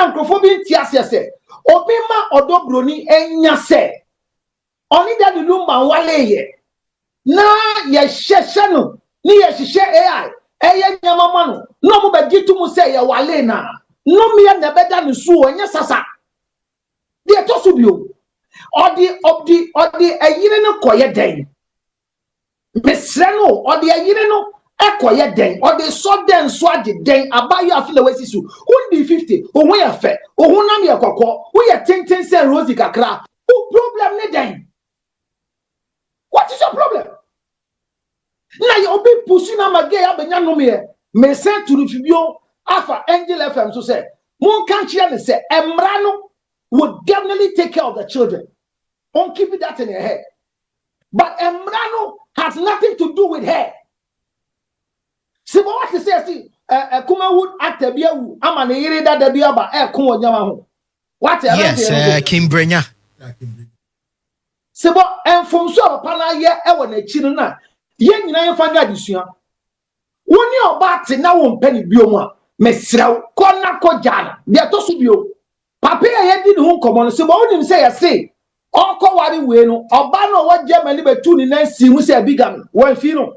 microphone tiasia say obima odobroni enya say oni that Lumba wale ye na ye sheshe no ni ye hihye AI eye nyama ma no mo be gitu mu say ye wale na no me na beda no su onye sasa de to so bio odi ayire no koye den mesre no odi ayire no ekoye den odi so den so ade den abayo afile wesisu undi 50 ohun ye fe ohun nam ye kokko wo ye tenten say Rosie kakra o problem ne den. What is your problem? Now you be pushing a magay abenya no me send to the video alpha Angel FM so say mon can't hear say Emrano would definitely take care of the children. Don't keep it that in your head. But Emrano has nothing to do with her. See what you say, see Kuma would act a beer I'm an area that the beer by air Kuma Yamaho. What yes, Kim Brenya. Sebo enfom so pana ye ewo na chi no na ye nyina ye fanga disua woni oba te na wo mpani biomu a mesrew konna kojana de to so bio papa ye di ne ho komo no sebo woni se ye se okọ wari we no oba no wo Germany betu ni na si mu se bigami wan fi no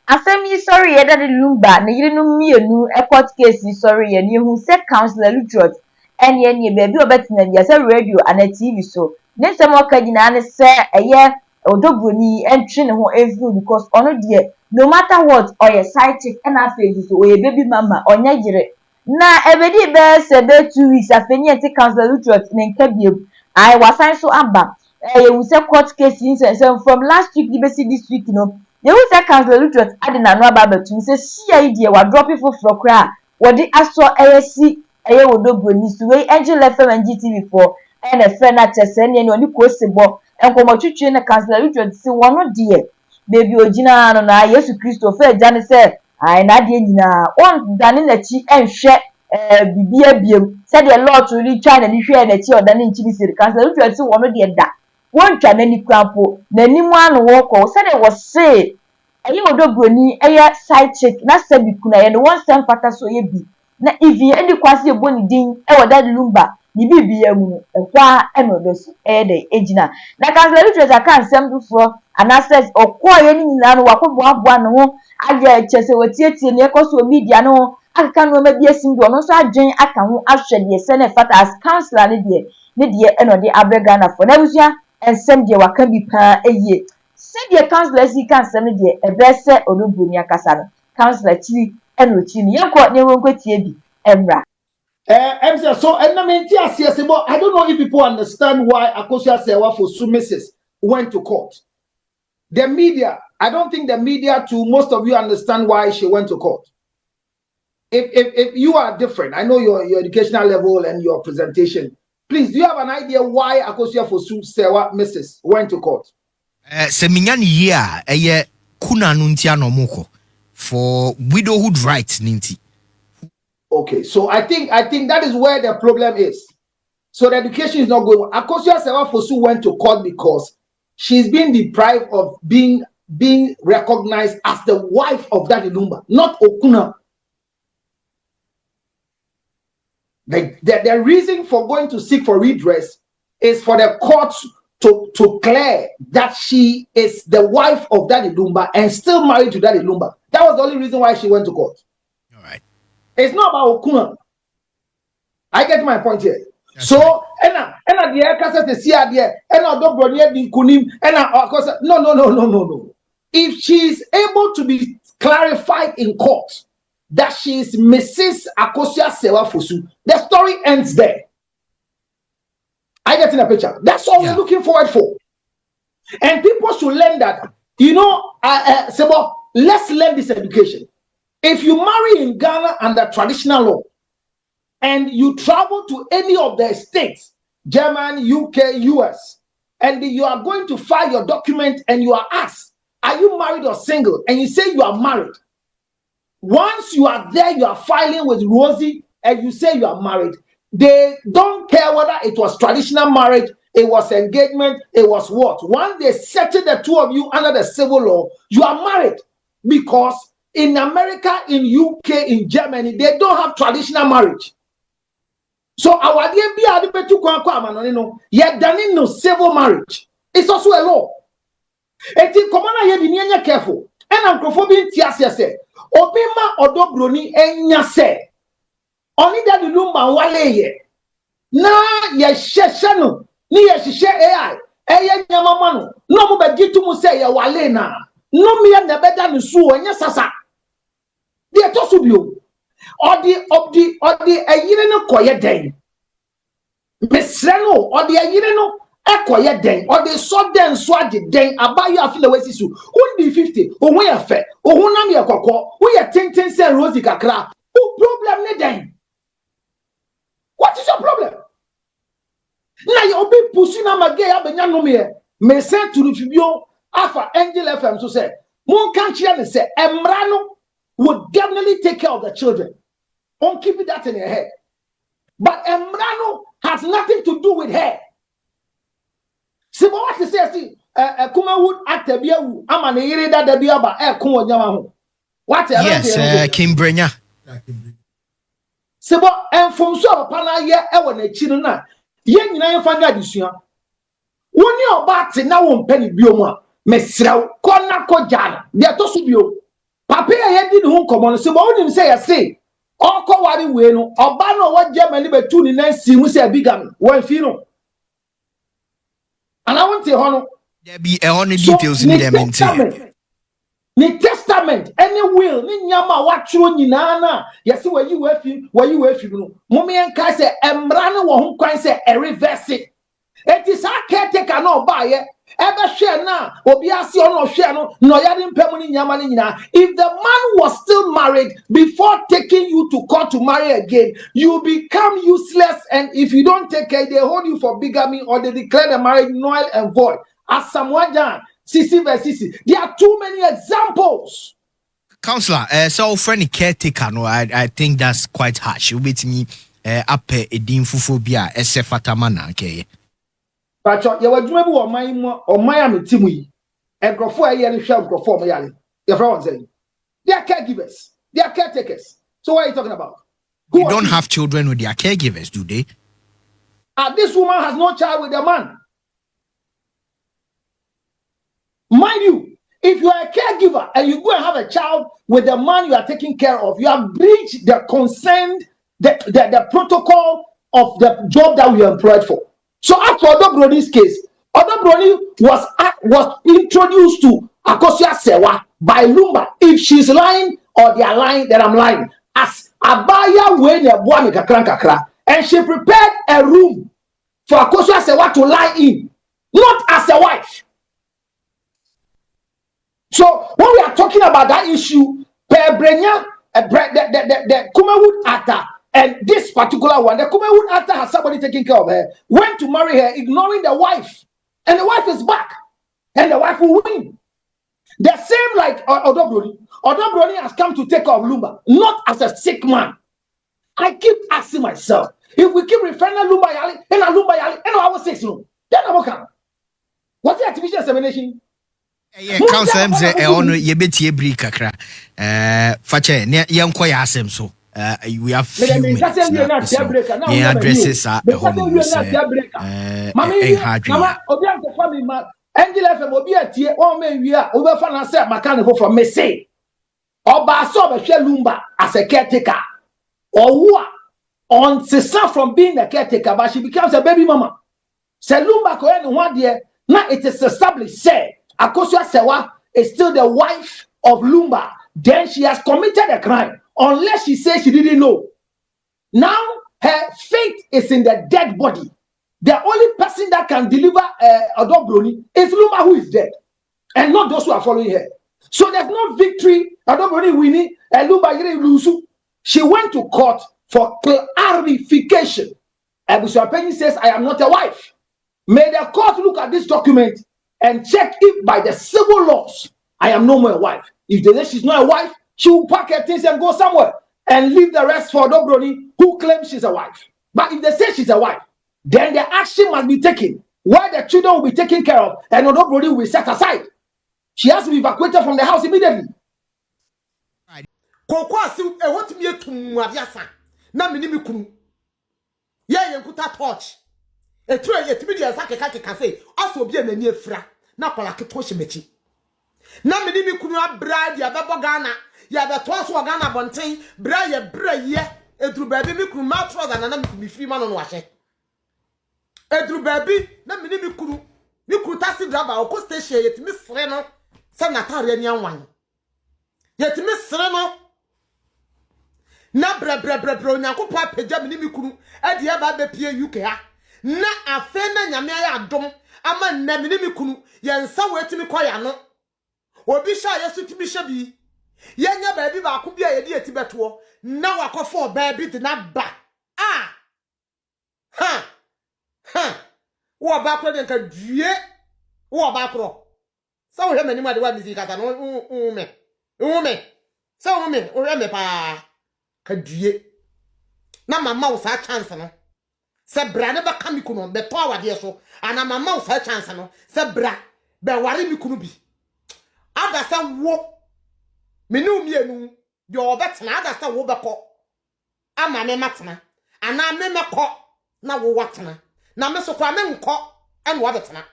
asem yi sorry ye da de Lumba na yire no mienu e court case yi sorry ye ni hu se counselor Lutrot ene ene baby obetina dia se radio ana TV so Nesemo kajina ne se eye odobroni entry ne ho every because ono de no matter what or your side chick and afeji so oye baby mama onya gire na ebedi be se be 2 weeks afenye enti council Lutrot ne nka biem I wasan so aba we say court case in from last week the see this week no you say council Lutrot ade na no aba betu say see idea wa drop people for kra wodi aso ayesi eye odobroni so we Angel FM and GTV4 and a friend at a send any only possible and come to train a councillor Lutrot see one dear baby Ojina and I yes Christopher Johnny said I not na one done in the chi and share BBM said the Lord to really try and share the chi or done in Chili City councillor Lutrot see one dear that one can any crampo then one walk said it was say and you do brony a side chick not said be kuna and one stand factor so ye be na if you any quasi a bony ding or that Lumba ni bibia mu ekwa enodosu de ejina na councillor Lutrot aka nsem dufo anases okoye ni nyina no wakoboaboa no ho age chese wetietie ne ekoso media no aka no ma bia sim do no so adwen aka ho ahwe de se na fata as councillor ne de enode abrega na fo na busia ensem de waka bi pa eye se de councillor si kan nsem de ebese olubuni akasa no councillor chi enochi ni yenko ne wonko tie bi emra so I don't know if people understand why Akosua Sewa for Mrs. went to court. The media, I don't think the media to most of you understand why she went to court. If you are different, I know your educational level and your presentation. Please, do you have an idea why Akosua for Sewa Mrs. went to court? Seminyani year eye kuna nuntia no moko for widowhood rights ninti. Okay, so I think that is where the problem is. So the education is not going. Akosua Sewa Fosu went to court because she's been deprived of being recognized as the wife of Daddy Lumba, not Okuna. The reason for going to seek for redress is for the court to clear that she is the wife of Daddy Lumba and still married to Daddy Lumba. That was the only reason why she went to court. It's not about Okuna. I get my point here. That's so, right. and the air to see there, and I don't bring the kunim, and of course, no. If she is able to be clarified in court that she is Mrs. Akosua Sewa Fosu, the story ends there. I get in a picture. That's all we're looking forward for. And people should learn that. Sebo, let's learn this education. If you marry in Ghana under traditional law and you travel to any of the states, Germany, UK, US, and you are going to file your document and you are asked, are you married or single? And you say you are married. Once you are there, you are filing with Rosie and you say you are married. They don't care whether it was traditional marriage, it was engagement, it was what. Once they settle the two of you under the civil law, you are married. Because in America, in UK, in Germany, they don't have traditional marriage. So our dear be a betu no, yet done no civil marriage. It's also a law. And in common, you be careful. And Uncrophobian Tiasia said, Obima Odobroni enya se. Only that the lumba wale ye. Na ye sheshano, ni ye shishe AI. Eye nyamamano. No mo be gitu mu say ye wale na. No me ya nebeda nusu enya sasa. They to subio. Or the ayire no koye den. Mesreno or the ayire no ekoye den or the so den so ade den abayo afile wesisu. Who 50 o we afa. O hu nam ye kokko. Who ye tenten say rosy kakra. Who problem ne den? What is your problem? Now you be pushing a magay abenya no me. Me send to the fibio afa Angel FM so say. Mon country and say Emrano would definitely take care of the children. Don't keep it that in your head. But Emrano has nothing to do with her. See what you say? See, Kuma would act a beer. I'm an area that the beer about Kuma Yamaho. What? Yes, Kim Brenya. See what? And from so upon a year, I want a children. Yen na yefanga disua woni obate na won pani bioma mesraw konna ko jana de to so bio papa ye di ne ho komo no se bo woni se ye se okọ wari we no oba no wo Germany betu ni na si mu se bigam wan fi no ana won te ho no there be a honey details in them in ni testament any will ni nyama watro nyina na yesi wayi wafi no momme enka se emra no wo ho kwan se e reverse it is a caretaker no ba ye ebe hwe na obi ase ono hwe no no yade mpem ni nyama ni nyina. If the man was still married before taking you to court to marry again, you become useless, and if you don't take care, they hold you for bigamy or they declare the marriage null and void. As someone done Sisi verse Sisi. There are too many examples. Counselor, so friendly caretaker, no, I think that's quite harsh. You with me, up a dinfophobia, fatamana, okay. But you were doing or Miami Timui, and Grofo and Shell Grofo Mayali. Your friend saying they are caregivers, they are caretakers. So what are you talking about? Who don't have children with their caregivers, do they? This woman has no child with a man. Mind you, if you are a caregiver and you go and have a child with the man you are taking care of, you have breached the consent, the protocol of the job that we are employed for. So as for Odobroni's case, Odobroni was introduced to Akosua Sewa by Lumba. If she's lying or they are lying, then I'm lying. As Abaya Wene Buami Kakra, and she prepared a room for Akosua Sewa to lie in, not as a wife. So when we are talking about that issue, Per Brenya, the Kumawood actor, and this particular one, the Kumawood actor has somebody taking care of her, went to marry her, ignoring the wife, and the wife is back, and the wife will win. The same like Odobroni. Odobroni has come to take care of Lumba, not as a sick man. I keep asking myself, if we keep referring to Lumba Yali, and Lumba Yali, and I was 6 room, then I'm okay. What's the artificial insemination? Yeah, council say on ye beti ebri kakra. Fache ne yenko ya asem so. We have few minutes. Yeah, addresses are home. Angel FM obi atie o me wi a obefa na say mechanical for me say. Oba so be hwe Lumba as a caretaker. Or on Cesar from being a caretaker, but she becomes a baby mama. Say Lumba ko ene ho de na it is established say Akosua Sewa is still the wife of Lumba. Then she has committed a crime unless she says she didn't know. Now her fate is in the dead body. The only person that can deliver Odobroni is Lumba, who is dead, and not those who are following her. So there's no victory. Odobroni winning and Lumba lose. She went to court for clarification. Abusia Penny says, I am not a wife. May the court look at this document and check if by the civil laws, I am no more a wife. If they say she's not a wife, she will pack her things and go somewhere and leave the rest for Odobroni, who claims she's a wife. But if they say she's a wife, then the action must be taken, where the children will be taken care of, and Odobroni will be set aside. She has to be evacuated from the house immediately. yenkuta torch etu yetimi dia sakeka say aso obi anani afra na kwala keto hyemechi na mede mi kunu abra dia bebo Ghana ya beto so Ghana bonten bra ye edru baabi mi kunu ma trouser na mi free man no wahye edru baabi na mede mi kunu taxi driver o ko station yetimi sere no se na tare ani anwan yetimi sere no na bra onyankopɔ apagya me mi kunu ade ya ba bepie UK ha na afe na nyame ya adom ama na me mi kunu ye nsa wetimi koya no obi sha yesu timi hye bi ye nya baabi ba ko bia ye de eti beto na wakofo baabi de na ba wo ba kro de nka due wo ba kro sa wo he mani ma de wa misi kata no me sa wo me o he me pa kadue na mama wo sa chance no se bra ne ba kamikuno be to awade so ana mama wo sa chance no se bra be ware mikunu bi ada sa wo menu mienu de obetena ada sa wo beko ama me matena ana me meko na wo watena na me so kwa me nko ene wo betena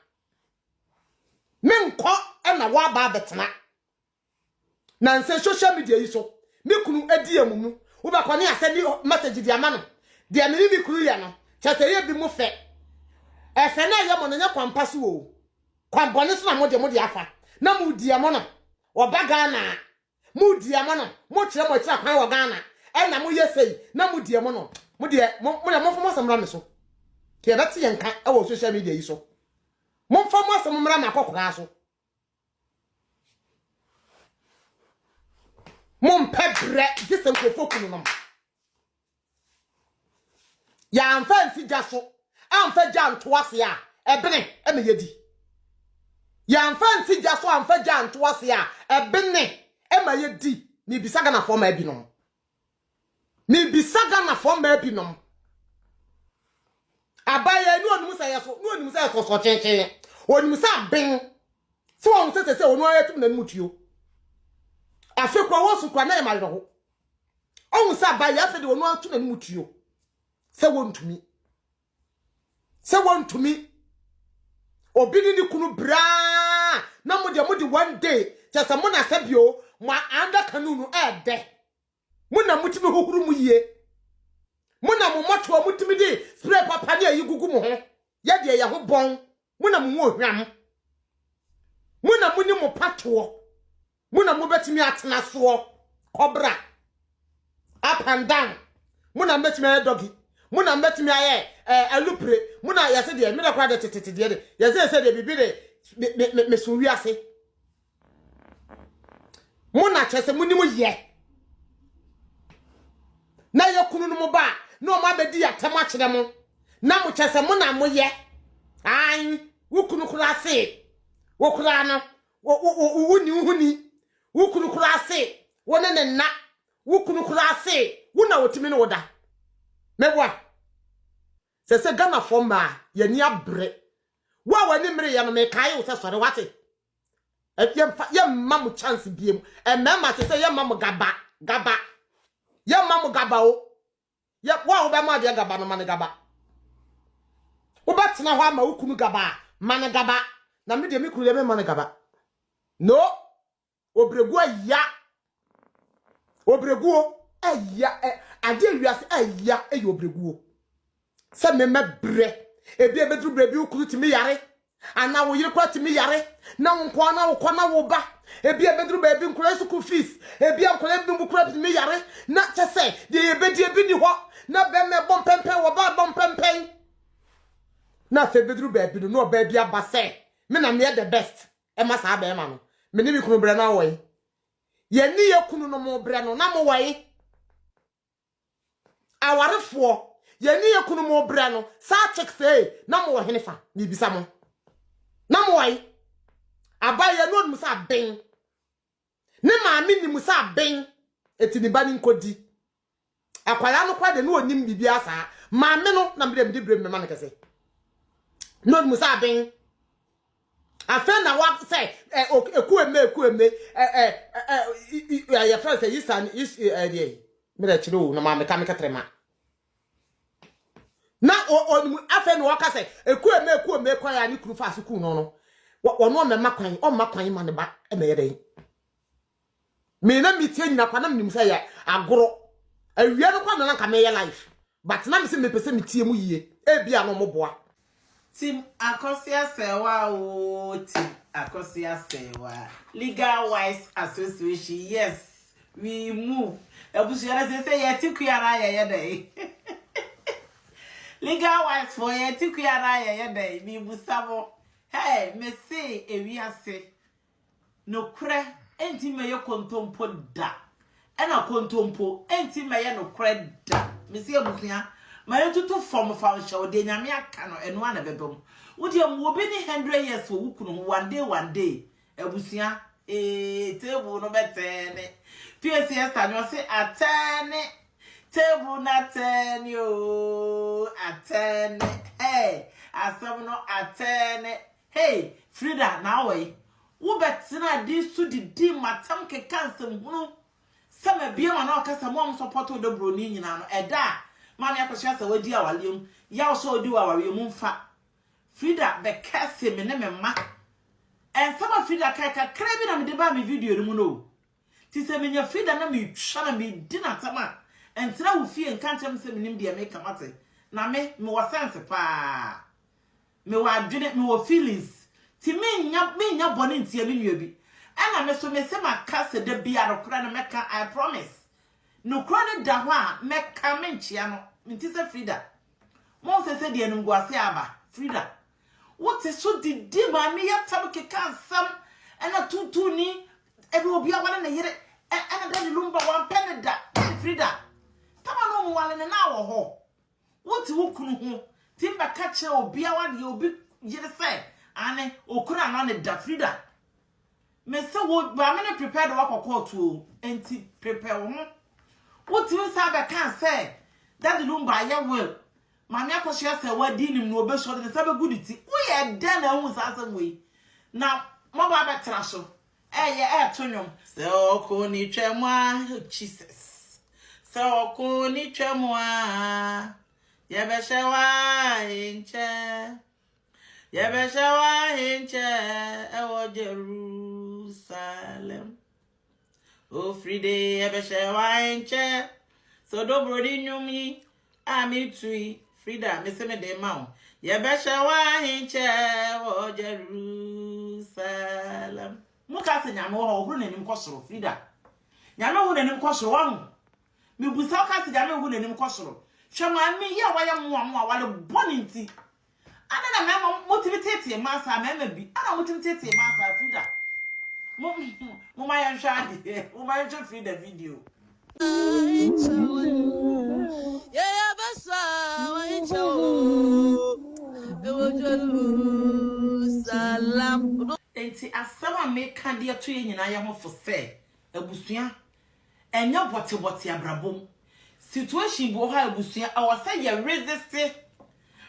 me nko ene wo aba betena na nse social media yi so mikunu edi amumu wo ba kwani asedi message di ama no de me bi kuru ya no chese ye bi mu fe efe na ye mo no nya kwampa so o kwambone so na mo de afa na mu di amo no oba Ghana mu di amo no mo kire kwan wo Ghana e na mo yesei na mu di amo no mo fo samra me so ke beti yenka e wo social media yi so mo fo mo samra na akokora so mon pebre gisen ko fokunu no ya amfa nsi jaso amfa janto ase a ebene e me yedi ya amfa nsi jaso amfa janto ase a ebene e ma yedi ni bisaga na forma ebinom abaya ni onum say so chenchen onum say ben so on say onu ayetum na mutuo afekwa wo su kwa na e ma ho on say abaya afi de onu atu na mutuo se wontumi obini ni kunu bra na mudi one day chesa mo na sabio mo anda kanunu ede mo na mutimi hohuru mu yie mo na mo moto mutimi di spray papa ni ayi gugu mo ho ye de ye ho bon mo na mo ohwam mo na mo ni mo pato mo na mo betimi atena so cobra up and down mo na betimi doggy muna metimi aye alupre muna yase de me nakwa de tete de yase de bibi de me so wiase muna chese muni mu ye na yakunu no mo ba na o ma bedi atema kire mo na mo chese muna mo ye ai wukunu kura se wukura no wuni wukunu kura se wona ne na wukunu kura se wona wotimi no woda mebwa se Ghana forma ye ni abre wa wani mre ya no me kai wo se sore wate ye mam chance biem mema se ye mam gaba ye mam gaba o ye wa wo be ma de gaba no man gaba wo betena ho ama ukunu gaba man gaba na me de me kuru me man gaba no obregu aya ade wiase aya eyobregu se me bre ebi ebedru brebi ukuru timi yare ana wo yire kwa timi yare na nko na wo na wo ba ebi ebedru brebi nkura school fees ebi ankura bi mbukura timi yare na chese de ebedi ebi ni ho na be me bom pempen wo ba bom pempen na fe bedru brebi no ba bi abase me na me the best e ma sa ba e ma no me ni bi kunu bre na wo ye ni ye kunu no mo bre no na mo wo ye awarefo ye ni ekunu mo bra no sa check say na mo henefa ni bisa mo na mo wai abaye no musa ben ne maami ni musa ben eti ni bani nkodi akwala no kwa de no onim bibia sa maami no na mde mde brem me man kese no musa ben afa na wa say ekueme ya friend say yisan is me da chiro na maami ka me katrema na o afa no waka say eku me kwa ya ni kuru fa suku no wono me makwan o makwan ma ne ba e me yeden me na mitie nyina kwa na mnim say ya agoro awia no kwa na nka me ye life but na me se me pese mitie mu yie e bia no mo boa Team Akosia Sewa o Team Akosia Sewa Legal Wise Association. Yes, we move. Ebusiara say ye tikuara ye dey. Legal Wise for ye tikuara ye dey. Mi busabo. Hey, me say ewiase. No kre enti me yo kontompo da. Ena kontompo enti me ye no kre da. Me say ebusia my tutu form show de nyame aka no eno ana bebem wodi am wo be ni 100 years wo wukunu one day abusia table no betene PCS tanyo se atene table na atene o atene hey asam no atene hey Frida na we wo betina di su di matam ke kansem hunu sama bia ma na okasa mom support do broni nyina no eda Mami akosia se wadi awalium ya so odi awalium mfa Frida be kase me ne me ma en sama Frida kai ka krebi na me de ba me video ni mu no ti se me nya Frida na me twa na me di na tama entra wo fie nka ntem se me nim de me kamate na me wo sense pa me wa adwene me wo feelings ti me nya bone ntia me nua bi ana me so me se ma kase de bia no kra na me ka I promise no kra ne da ho a me ka me nchia no Minti se Frida. Mon se de enungu ase aba. Frida. What is so di ma me ya tabu ke kansam ena tutu ni ebi obi awale na yere ena da lumba wan pen da. Frida. Tama no mu wale na wo ho. What wo kunu ho. Timba ka che obi awale obi yere se ane okura na ne da Frida. Me se wo ba me ne prepare the work court o. Enti prepare wo. What you sabe kan say that the lumba ya will. Mami akosia se wadi nim no obeso de sabe goodity. We e den na hu sasem we. Na mo ba betra so. Ye tonwom. Se okoni twemwa Jesus. Se okoni twemwa. Ye be shewa inche. Ye be shewa inche e wo Jerusalem. O Friday ye be shewa inche. So do brodi nyumi ami tui Frida me se me de ma ye be shawa hinche o Jerusalem muka se nyame wo huru nanim kosoro Frida nyame hu nanim kosoro wa hu me busa ka se nyame hu nanim kosoro hwema mi ye wa ye mo a wale boninti ana na me motivate ma sa me bi ana motivate ma sa Frida mo ma ya nhwade mo ma nhwe Frida video Yeah, basa Jerusalem. Enti asama me ka de to ye nyina ye ho fo se abusua enya bote abrabom situation bo ha abusua awose ye resist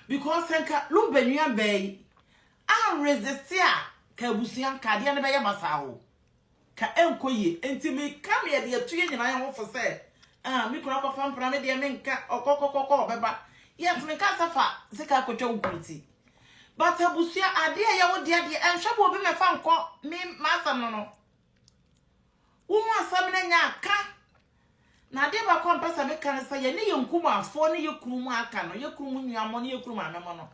because enka lumbanua bay an resist a ka abusua ka de ne be ye masawo ka enkoye enti me ka me de to ye nyina ye ho fo se mi kura ko fam pra me de me nka okokokoko beba yes me ka safa se ka kwotwa ukuriti but abusia ade ya wo de enhwebo obi me fa nko me masam no wo asam na nya aka na de ba ko mpesa me kan sa ye ne ye nkuma afo ne ye kuru mu aka no ye kuru mu nuamo ne ye kuru ma memo no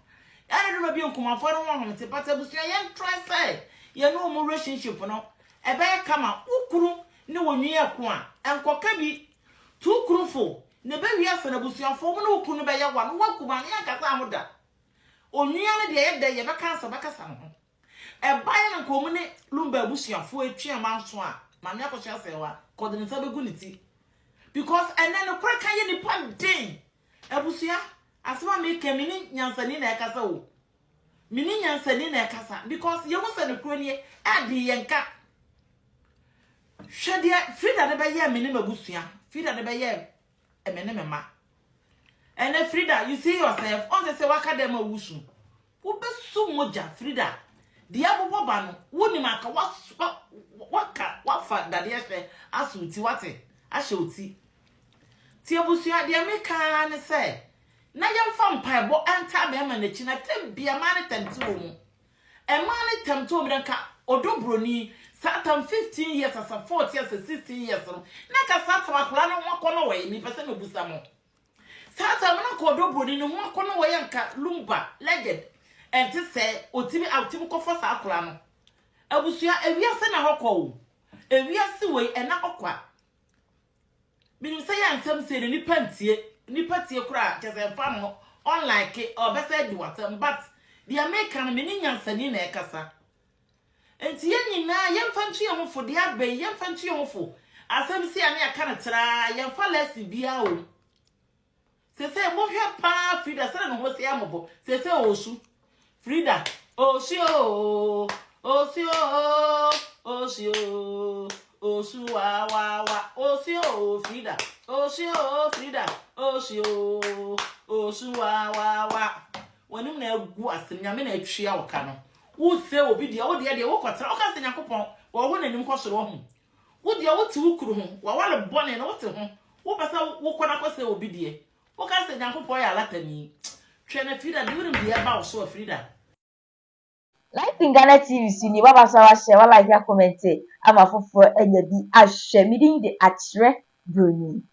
ya ne do ba bi nkuma afo no ho te but abusia ye try say ye no mu relationship no ebe kama ukuru ne wonwi eko a enkoka bi tu kurufo ne be wi asa na abusia afo mu no ukuru be ye wa no wakuba ne akasa amoda onua ne de ye de ye be kansa be kasa ho e bae na nkomu ne lumba abusuafo atwi amanso a mame akosia sewa kodinisa be guniti because enen kura kan ye nipa den abusua asema me kemini nyansani na ekasa wo mini nyansani na ekasa because ye wo se ne kura ne adi ye nka hwede Frida de be ye mini mabusua Frida de be ye emene mema ene Frida you see yourself on the waka dem awusu wo be su moja Frida dia bobo ba no woni maka waka wafa dade ehwe asuti wate ahye oti ti abusua dia meka ne se na yɛmfa mpaebɔ anta bɛma n'akyi na tem bia ma ne temte wo mu ɛma ne temte wo mrenka odobroni satam 15 years as a 40 years 16 years na ka satam akora no ho akɔno wɔ ni pese me busa mo satam na ko odobroni no ho akɔno wɔ yɛ nka lumba legend enti sɛ otimi awtimi kɔfɔ sa akora no abusua ewiase na hɔkɔ ewiase wei ɛna ɔkwa binim sɛ yɛ ansɛm sɛ ni patie kura kyesɛ fa no online ke obese di watam but the American meni nyansani na ekasa enti ye nyina yemfa ntu yemfo de abai yemfa ntu yemfo asɛm si ane aka na tra yemfa lesi bia o sese mo hwe pa Frida sɛ no ho se amobo sese osu Frida osio osu wa osio Frida osio Frida osio osu wa wonum na agu asem nyame na atwia woka no wo se obi dia wo de wo kotra wo ka se nyakopon wo ho nanim kosoro ho wo dia wo ti wukuru ho wa wale bone na wo te ho wo pesa wo kona kose obi die wo ka se nyakopon ya latani twa na Frida de wurim dia ba wo so Frida Life in Ghana TV sini baba sawa share wala ya comment ama foforo enya bi ahwe midin de akyere broni